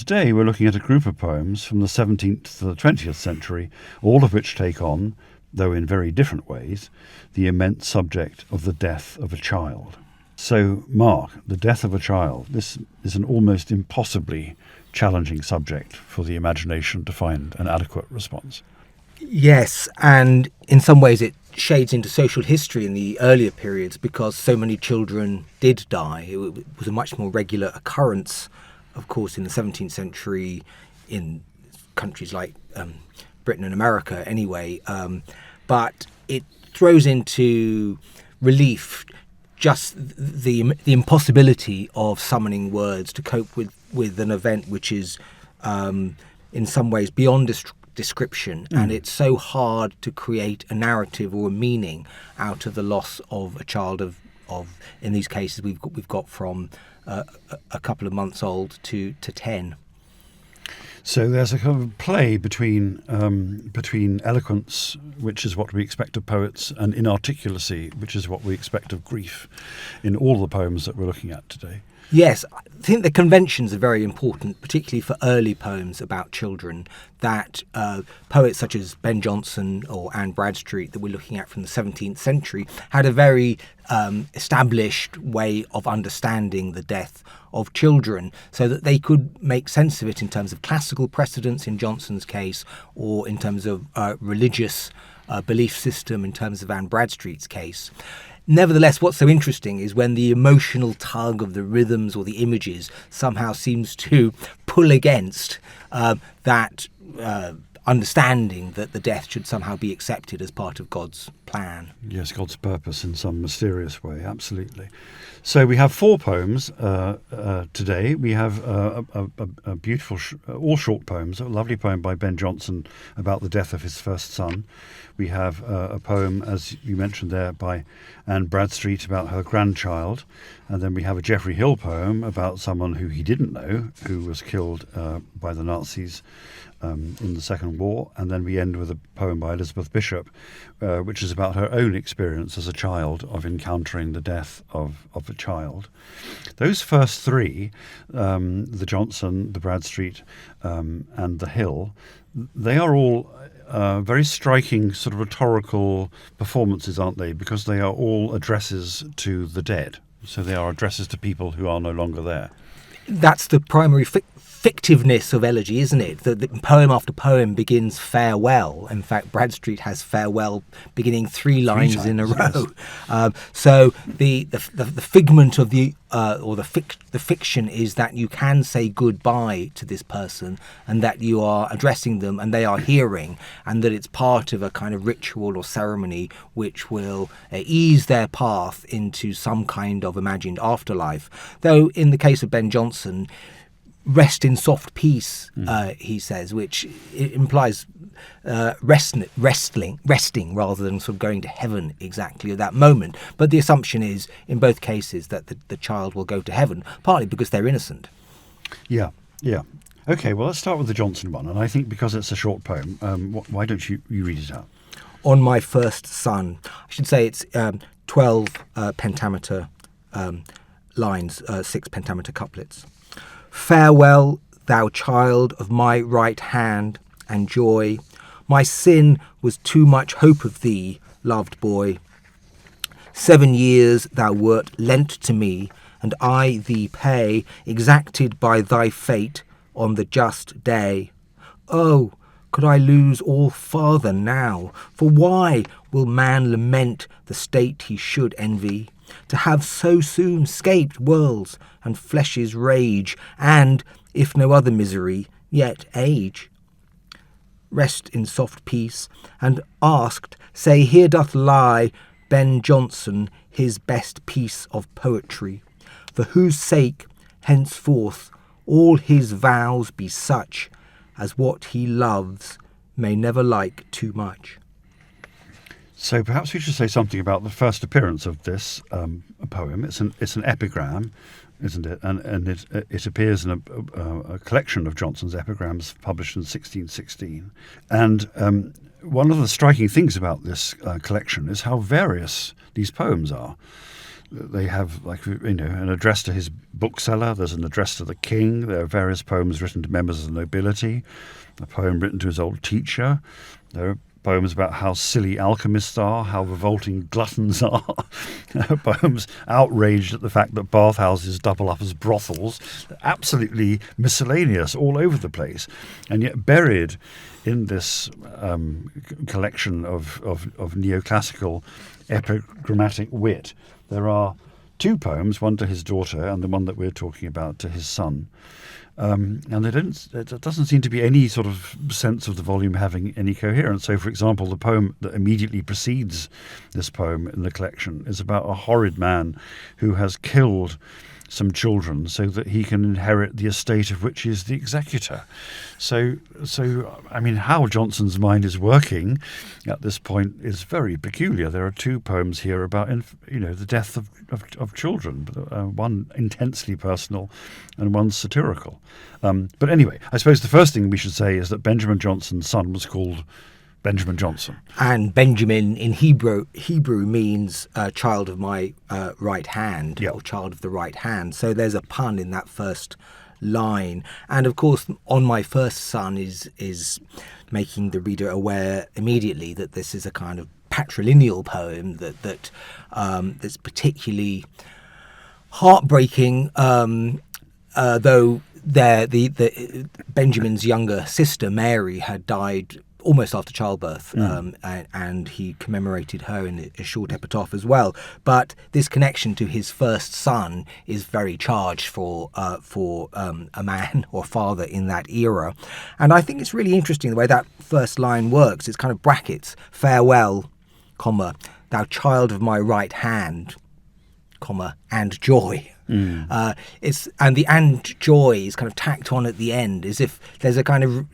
today we're looking at a group of poems from the 17th to the 20th century, all of which take on, though in very different ways, the immense subject of the death of a child. So, Mark, the death of a child, this is an almost impossibly challenging subject for the imagination to find an adequate response. Yes, and in some ways it shades into social history in the earlier periods because so many children did die. It was a much more regular occurrence, of course, in the 17th century in countries like Britain and America anyway. But it throws into relief just the impossibility of summoning words to cope with an event which is in some ways beyond description, and it's so hard to create a narrative or a meaning out of the loss of a child of in these cases we've got from a couple of months old to 10. So there's a kind of play between eloquence, which is what we expect of poets, and inarticulacy, which is what we expect of grief, in all the poems that we're looking at today. Yes, I think the conventions are very important, particularly for early poems about children, that poets such as Ben Jonson or Anne Bradstreet that we're looking at from the 17th century had a very established way of understanding the death of children so that they could make sense of it in terms of classical precedents in Jonson's case or in terms of religious belief system in terms of Anne Bradstreet's case. Nevertheless, what's so interesting is when the emotional tug of the rhythms or the images somehow seems to pull against that understanding that the death should somehow be accepted as part of God's plan. Yes, God's purpose in some mysterious way, absolutely. So we have 4 poems today. We have a beautiful, all short poems, a lovely poem by Ben Jonson about the death of his first son. We have a poem, as you mentioned there, by Anne Bradstreet about her grandchild. And then we have a Geoffrey Hill poem about someone who he didn't know, who was killed by the Nazis in the Second War. And then we end with a poem by Elizabeth Bishop, which is about her own experience as a child of encountering the death of a child. Those first 3, the Jonson, the Bradstreet, and the Hill, they are all very striking sort of rhetorical performances, aren't they? Because they are all addresses to the dead. So they are addresses to people who are no longer there. That's the primary fictiveness of elegy, isn't it? The poem after poem begins farewell. In fact, Bradstreet has farewell beginning 3 lines times, in a row. Yes. So the figment of the fiction is that you can say goodbye to this person and that you are addressing them and they are hearing, and that it's part of a kind of ritual or ceremony which will ease their path into some kind of imagined afterlife. Though in the case of Ben Jonson, rest in soft peace, he says, which implies resting rather than sort of going to heaven exactly at that moment. But the assumption is, in both cases, that the child will go to heaven, partly because they're innocent. Yeah. Okay, well, let's start with the Jonson one. And I think because it's a short poem, why don't you read it out? On my first son. I should say it's 12 pentameter lines, 6 pentameter couplets. Farewell, thou child of my right hand and joy. My sin was too much hope of thee, loved boy. 7 years thou wert lent to me, and I thee pay, exacted by thy fate on the just day. Oh, could I lose all farther now? For why will man lament the state he should envy? To have so soon 'scaped worlds and flesh's rage, and, if no other misery, yet age. Rest in soft peace, and asked, say, here doth lie Ben Jonson, his best piece of poetry, for whose sake, henceforth, all his vows be such as what he loves may never like too much. So perhaps we should say something about the first appearance of this poem. It's an epigram, isn't it? And it appears in a collection of Jonson's epigrams published in 1616. And one of the striking things about this collection is how various these poems are. they have, like, an address to his bookseller. There's an address to the king. There are various poems written to members of the nobility. A poem written to his old teacher. There are poems about how silly alchemists are, how revolting gluttons are. Poems outraged at the fact that bathhouses double up as brothels. Absolutely miscellaneous all over the place. And yet buried in this collection of neoclassical epigrammatic wit, there are two poems, one to his daughter and the one that we're talking about to his son. And there doesn't seem to be any sort of sense of the volume having any coherence. So, for example, the poem that immediately precedes this poem in the collection is about a horrid man who has killed some children so that he can inherit the estate of which he is the executor. So I mean, how Jonson's mind is working at this point is very peculiar. There are two poems here about the death of children, one intensely personal and one satirical. But anyway, I suppose the first thing we should say is that Benjamin Jonson's son was called Benjamin Jonson. And Benjamin in Hebrew means child of my right hand, or child of the right hand. So there's a pun in that first line. And of course, On My First Son is making the reader aware immediately that this is a kind of patrilineal poem that's particularly heartbreaking, though the Benjamin's younger sister Mary had died almost after childbirth, and he commemorated her in a short epitaph as well. But this connection to his first son is very charged for a man or father in that era. And I think it's really interesting the way that first line works. It's kind of brackets, farewell, comma, thou child of my right hand, comma, and joy. And the and joy is kind of tacked on at the end, as if there's a kind of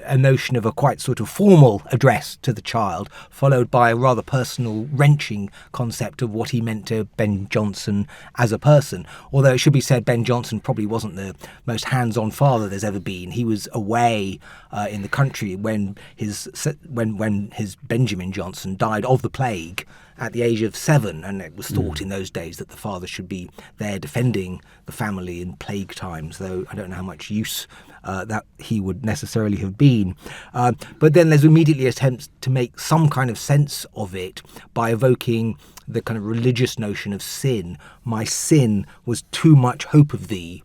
a notion of a quite sort of formal address to the child, followed by a rather personal, wrenching concept of what he meant to Ben Jonson as a person. Although it should be said, Ben Jonson probably wasn't the most hands-on father there's ever been. He was away in the country when his Benjamin Jonson died of the plague at the age of 7, and it was thought in those days that the father should be there defending the family in plague times, though I don't know how much use that he would necessarily have been. But then there's immediately attempts to make some kind of sense of it by evoking the kind of religious notion of sin. My sin was too much hope of thee,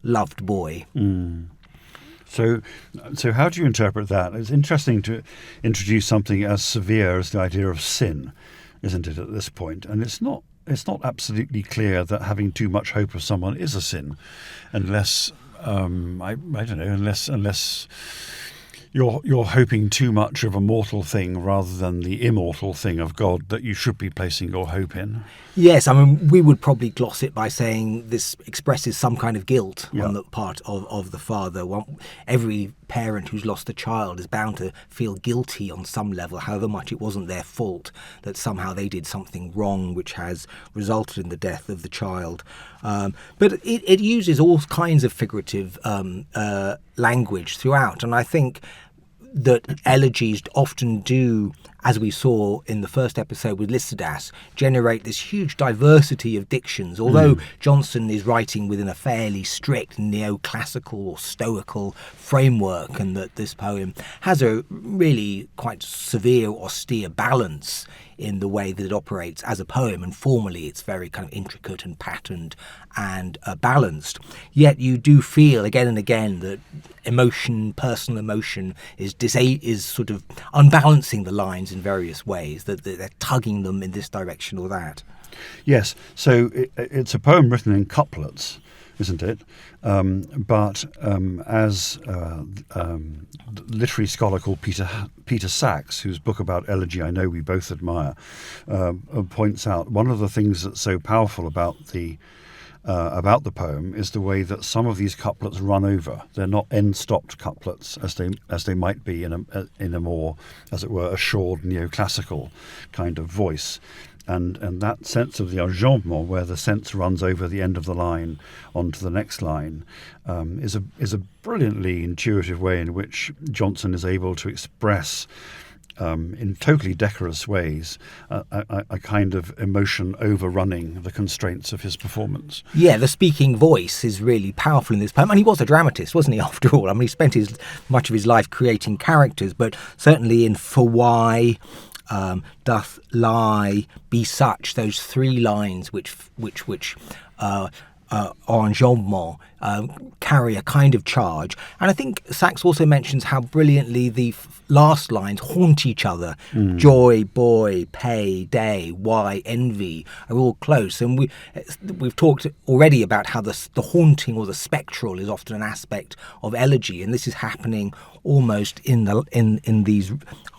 loved boy. So how do you interpret that? It's interesting to introduce something as severe as the idea of sin, isn't it, at this point? And it's not absolutely clear that having too much hope of someone is a sin, unless I don't know, unless you're hoping too much of a mortal thing rather than the immortal thing of God that you should be placing your hope in. Yes, I mean, we would probably gloss it by saying this expresses some kind of guilt on the part of the father. Every parent who's lost a child is bound to feel guilty on some level, however much it wasn't their fault, that somehow they did something wrong which has resulted in the death of the child. But it uses all kinds of figurative language throughout, and I think that elegies often do, as we saw in the first episode with Lycidas, generate this huge diversity of dictions. Although Jonson is writing within a fairly strict neoclassical or stoical framework, and that this poem has a really quite severe, austere balance in the way that it operates as a poem, and formally it's very kind of intricate and patterned and balanced. Yet you do feel again and again that personal emotion is sort of unbalancing the lines in various ways, that they're tugging them in this direction or that. Yes, so it's a poem written in couplets, isn't it? But as the literary scholar called Peter Sachs, whose book about elegy I know we both admire, points out, one of the things that's so powerful about the poem is the way that some of these couplets run over. They're not end-stopped couplets as they might be in a more, as it were, assured neoclassical kind of voice. And that sense of the enjambment, where the sense runs over the end of the line onto the next line, is a brilliantly intuitive way in which Jonson is able to express in totally decorous ways, a kind of emotion overrunning the constraints of his performance. Yeah, the speaking voice is really powerful in this poem. And he was a dramatist, wasn't he, after all? I mean, he spent much of his life creating characters, but certainly in For Why, Doth Lie Be Such, those three lines which enjambment carry a kind of charge. And I think Sachs also mentions how brilliantly the last lines haunt each other. Joy, boy, pay, day, why, envy are all close. And we've talked already about how the haunting or the spectral is often an aspect of elegy, and this is happening almost in these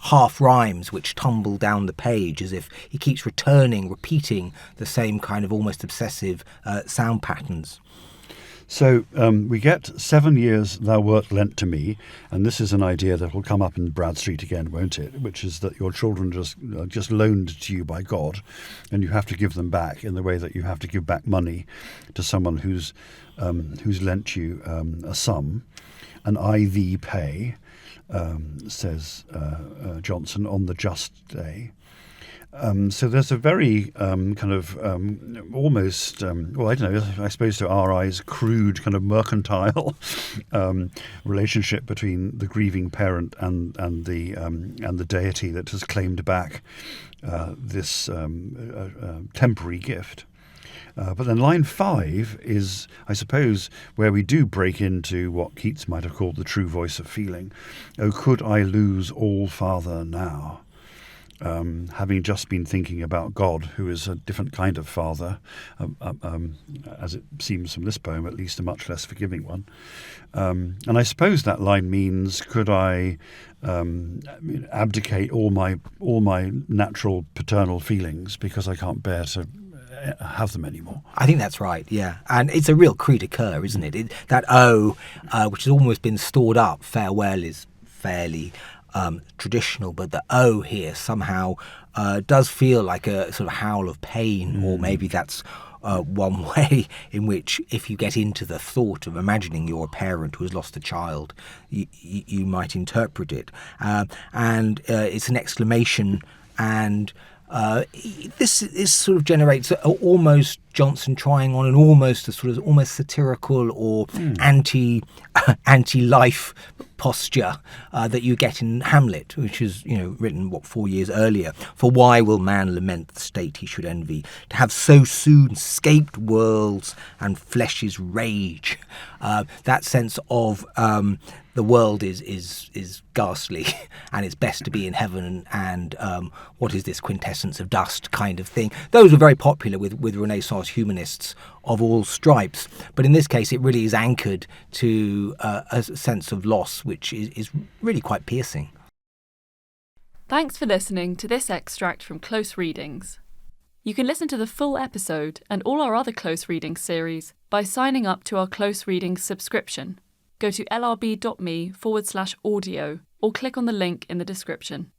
half rhymes which tumble down the page, as if he keeps repeating the same kind of almost obsessive sound patterns. So we get 7 years thou wert lent to me, and this is an idea that will come up in Bradstreet again, won't it? Which is that your children just loaned to you by God, and you have to give them back in the way that you have to give back money to someone who's lent you a sum. And I thee pay, says Jonson, on the just day. So there's a very almost, well, I don't know, I suppose to our eyes, crude kind of mercantile relationship between the grieving parent and the deity that has claimed back this temporary gift. But then line 5 is, I suppose, where we do break into what Keats might have called the true voice of feeling. Oh, could I lose all father now? Having just been thinking about God, who is a different kind of father, as it seems from this poem, at least a much less forgiving one. And I suppose that line means, could I abdicate all my natural paternal feelings because I can't bear to have them anymore? I think that's right, yeah. And it's a real cri de coeur, isn't it? That O, which has almost been stored up, farewell is fairly traditional, but the O here somehow does feel like a sort of howl of pain, or maybe that's one way in which, if you get into the thought of imagining you're a parent who has lost a child, you might interpret it. And it's an exclamation, and this sort of generates almost Jonson trying on an almost satirical or anti-life posture that you get in Hamlet, which is written 4 years earlier. For why will man lament the state he should envy? To have so soon scaped worlds and flesh's rage. That sense of the world is ghastly, and it's best to be in heaven, and what is this quintessence of dust kind of thing. Those were very popular with Renaissance humanists of all stripes, but in this case it really is anchored to a sense of loss, which is really quite piercing. Thanks for listening to this extract from Close Readings. You can listen to the full episode and all our other Close Readings series by signing up to our Close Readings subscription. Go to lrb.me/audio or click on the link in the description.